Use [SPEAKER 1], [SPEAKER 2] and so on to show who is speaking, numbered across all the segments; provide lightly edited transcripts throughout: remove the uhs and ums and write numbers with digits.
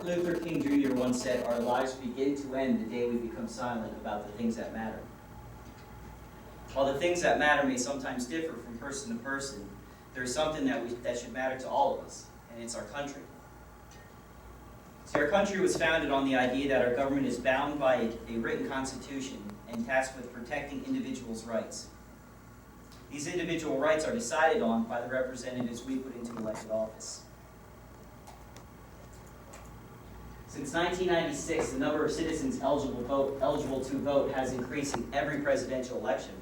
[SPEAKER 1] Martin Luther King Jr. once said, "Our lives begin to end the day we become silent about the things that matter." While the things that matter may sometimes differ from person to person, there is something that should matter to all of us, and it's our country. See, our country was founded on the idea that our government is bound by a written constitution and tasked with protecting individuals' rights. These individual rights are decided on by the representatives we put into elected office. Since 1996, the number of citizens eligible to vote has increased in every presidential election.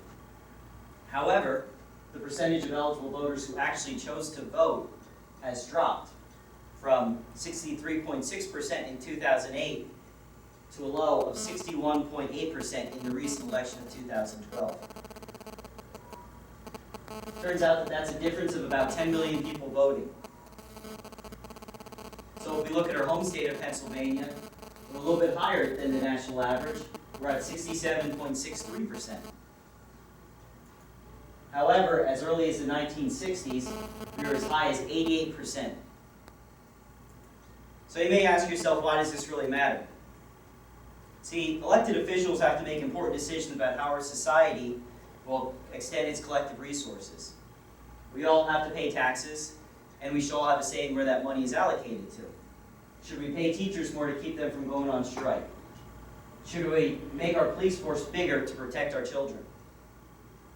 [SPEAKER 1] However, the percentage of eligible voters who actually chose to vote has dropped from 63.6% in 2008 to a low of 61.8% in the recent election of 2012. Turns out that that's a difference of about 10 million people voting. So if we look at our home state of Pennsylvania, we're a little bit higher than the national average. We're at 67.63%. However, as early as the 1960s, we were as high as 88%. So you may ask yourself, why does this really matter? See, elected officials have to make important decisions about how our society will extend its collective resources. We all have to pay taxes, and we should all have a say in where that money is allocated to. Should we pay teachers more to keep them from going on strike? Should we make our police force bigger to protect our children?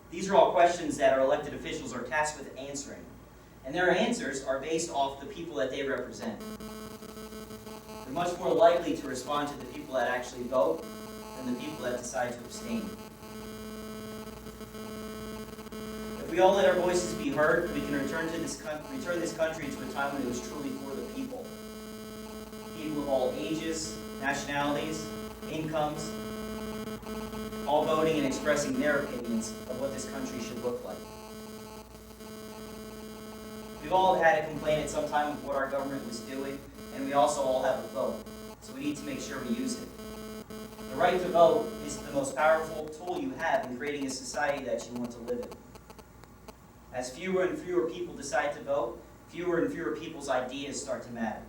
[SPEAKER 1] These are all questions that our elected officials are tasked with answering, and their answers are based off the people that they represent. They're much more likely to respond to the people that actually vote than the people that decide to abstain. If we all let our voices be heard, we can return this country to a time when it was truly for the people. People of all ages, nationalities, incomes, all voting and expressing their opinions of what this country should look like. We've all had a complaint at some time of what our government was doing, and we also all have a vote, so we need to make sure we use it. The right to vote is the most powerful tool you have in creating a society that you want to live in. As fewer and fewer people decide to vote, fewer and fewer people's ideas start to matter.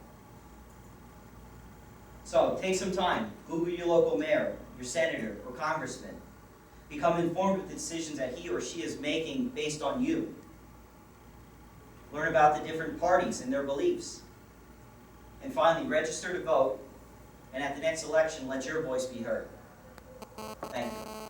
[SPEAKER 1] So, take some time, Google your local mayor, your senator, or congressman. Become informed with the decisions that he or she is making based on you. Learn about the different parties and their beliefs. And finally, register to vote, and at the next election, let your voice be heard. Thank you.